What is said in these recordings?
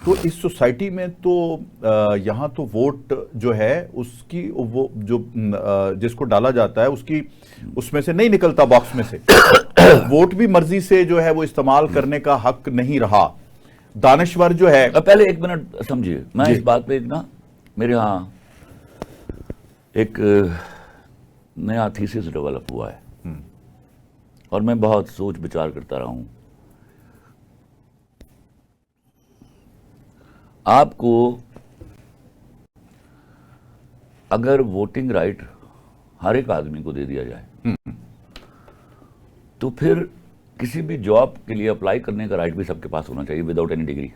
तो इस सोसाइटी में तो यहाँ तो वोट जो है उसकी वो जो जिसको डाला जाता है उसकी उसमें से नहीं निकलता बॉक्स में से। वोट भी मर्जी से जो है वो इस्तेमाल करने का हक नहीं रहा। दानश्वर जो है, पहले एक मिनट समझिए, मैं इस बात पे ना मेरे यहाँ एक नया थीसिस डेवलप हुआ है और मैं बहुत सोच विचार करता रहा हूं। आपको अगर वोटिंग राइट हर एक आदमी को दे दिया जाए तो फिर किसी भी जॉब के लिए अप्लाई करने का राइट भी सबके पास होना चाहिए विदाउट एनी डिग्री।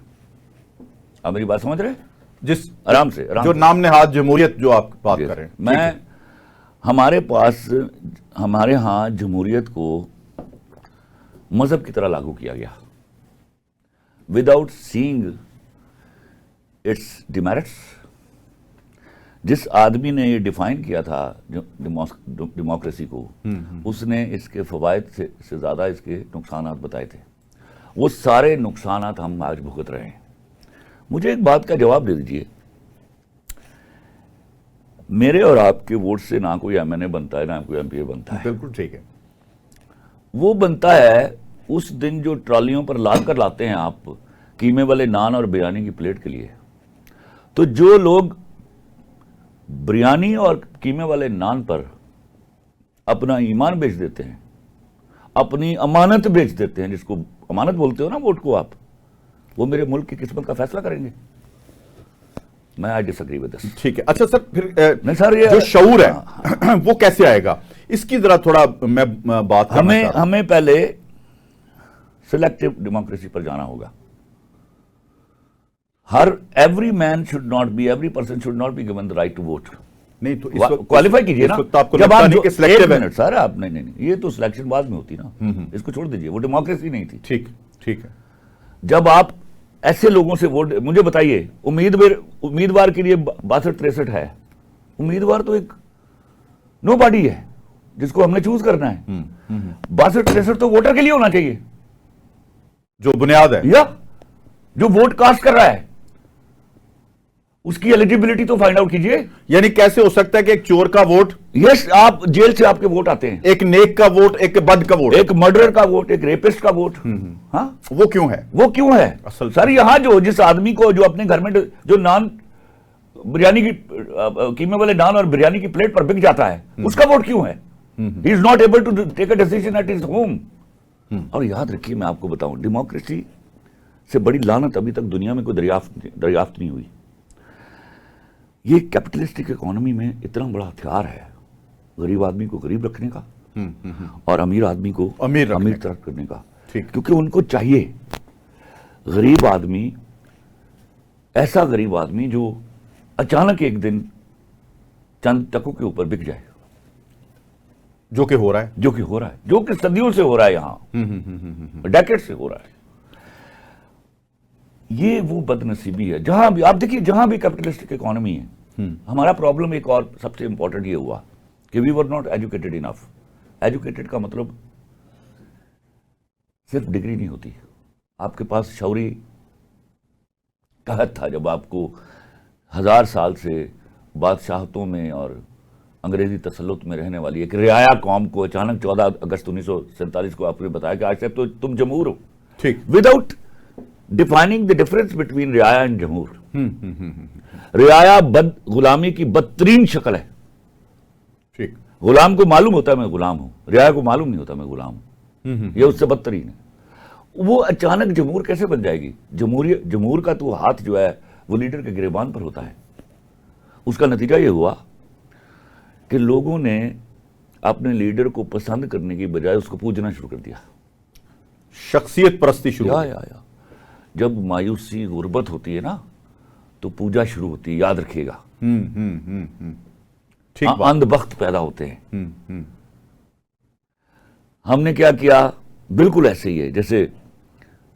आप मेरी बात समझ रहे हैं? जिस आराम से जो नाम नेहाद जमहूरियत जो आप बात कर रहे हैं, मैं हमारे यहाँ जमहूरियत को मजहब की तरह लागू किया गया विदाउट सीइंग इट्स डिमेरिट्स। जिस आदमी ने ये डिफाइन किया था डेमोक्रेसी को, उसने इसके फवायद से ज्यादा इसके नुकसानात बताए थे। वो सारे नुकसानात हम आज भुगत रहे हैं। मुझे एक बात का जवाब दे दीजिए, मेरे और आपके वोट से ना कोई एमएनए बनता है ना कोई एमपीए बनता है। बिल्कुल ठीक है। वो बनता है उस दिन जो ट्रॉलियों पर लाद कर लाते हैं आप कीमे वाले नान और बिरयानी की प्लेट के लिए। तो जो लोग बिरयानी और कीमे वाले नान पर अपना ईमान बेच देते हैं, अपनी अमानत बेच देते हैं, जिसको अमानत बोलते हो ना वोट को आप, वो मेरे मुल्क की किस्मत का फैसला करेंगे। मैं आई डिसएग्री विद दिस। ठीक है। अच्छा सर, फिर नहीं सर, ये जो शऊर है वो कैसे आएगा, इसकी जरा थोड़ा मैं बात करना चाहता हूं। हमें पहले सिलेक्टिव डेमोक्रेसी पर जाना होगा। Every person should not be given the right to vote. नहीं तो क्वालिफाई कीजिए ना। आपको जब आप नहीं कि सिलेक्टिव है सर, आप नहीं, ये तो सिलेक्शन बाद में होती ना, इसको छोड़ दीजिए, वो डेमोक्रेसी नहीं थी। ठीक है। जब आप ऐसे लोगों से वोट, मुझे बताइए, उम्मीदवार के लिए 62-63 है। उम्मीदवार तो एक नो बॉडी है जिसको हमने चूज करना है। 62-63 तो वोटर के लिए होना चाहिए, जो बुनियाद है, या जो वोट कास्ट कर रहा है उसकी एलिजिबिलिटी तो फाइंड आउट कीजिए। यानी कैसे हो सकता है कि एक चोर का वोट, यस, आप जेल से आपके वोट आते हैं, एक नेक का वोट, एक बद का वोट, एक मर्डर का वोट, एक रेपिस्ट का वोट, हाँ, वो क्यों है? असल सर, यहां जो जिस आदमी को जो अपने घर में जो नान बिरयानी की कीमे वाले नान और बिरयानी की प्लेट पर बिक जाता है, उसका वोट क्यों है? He is not able to take a decision at his home. और याद रखिए, मैं आपको बताऊं, डेमोक्रेसी से बड़ी लानत अभी तक दुनिया में कोई दरियाफ्त नहीं हुई। ये कैपिटलिस्टिक इकोनॉमी में इतना बड़ा हथियार है गरीब आदमी को गरीब रखने का और अमीर आदमी को अमीर तरफ करने का। क्योंकि उनको चाहिए गरीब आदमी, ऐसा गरीब आदमी जो अचानक एक दिन चंद टकों के ऊपर बिक जाए, जो कि हो रहा है, जो कि सदियों से हो रहा है, यहां डेकेड से हो रहा है। ये वो बदनसीबी है। जहां भी आप देखिए, जहां भी कैपिटलिस्टिक इकोनॉमी है, हमारा प्रॉब्लम एक और सबसे इंपॉर्टेंट ये हुआ कि we were not educated enough. Educated का मतलब सिर्फ डिग्री नहीं होती, आपके पास शौरी का हद था। जब आपको 1000 साल से बादशाहतों में और अंग्रेजी तसल्लुत में रहने वाली एक रियाया कौम को अचानक 14 अगस्त 1947 को आपने बताया कि आज से तो तुम जमहूर हो, ठीक, without defining the difference between रियाया एंड जमहूर। रियाया गुलामी की बदतरीन शक्ल है। ठीक, गुलाम को मालूम होता है मैं गुलाम हूं, रियाया को मालूम नहीं होता मैं गुलाम हूं। ये उससे बदतरीन है। वो अचानक जमहूर कैसे बन जाएगी? जमहूर का तो हाथ जो है वो लीडर के गिरेबान पर होता है। उसका नतीजा ये हुआ कि लोगों ने अपने लीडर को पसंद करने की बजाय उसको पूजना शुरू कर दिया। शख्सियत परस्ती शुरू। या जब मायूसी गुर्बत होती है ना, तो पूजा शुरू होती है, याद रखिएगा। ठीक, अंधभक्त पैदा होते हैं। हमने क्या किया? बिल्कुल ऐसे ही है जैसे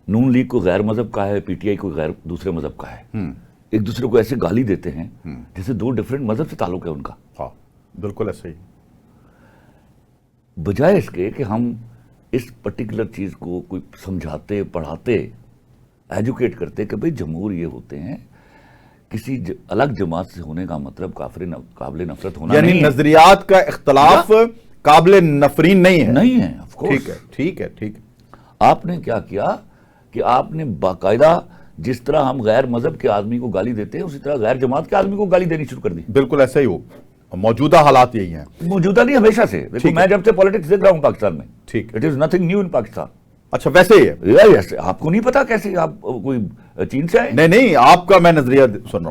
नून लीग को गैर मजहब का है, पीटीआई को गैर दूसरे मजहब का है। एक दूसरे को ऐसे गाली देते हैं जैसे दो डिफरेंट मजहब से ताल्लुक है उनका। हाँ, बिल्कुल ऐसे ही। बजाय इसके कि हम इस पर्टिकुलर चीज को कोई समझाते पढ़ाते, एजुकेट करते कि भाई जमहूर ये होते हैं, किसी अलग जमात से होने का मतलब काबिल नफरत होना यानी नहीं है। नजरियात का इख्तलाफ काबिल नफरीन नहीं है। नहीं है, of course। ठीक है, ठीक है, ठीक है। आपने क्या किया कि आपने बाकायदा, जिस तरह हम गैर मजहब के आदमी को गाली देते हैं, उसी तरह गैर जमात के आदमी को गाली देनी शुरू कर दी। बिल्कुल ऐसा ही हो, मौजूदा हालात यही हैं। मौजूदा नहीं, हमेशा से। देखो, ठीक मैं है। जब से पॉलिटिक्स देख रहा हूं पाकिस्तान में, ठीक। It is nothing new in Pakistan. अच्छा, वैसे ही है। यस, आपको नहीं पता कैसे आप कोई चीन से आए? नहीं नहीं, आपका मैं नजरिया सुन रहा हूं।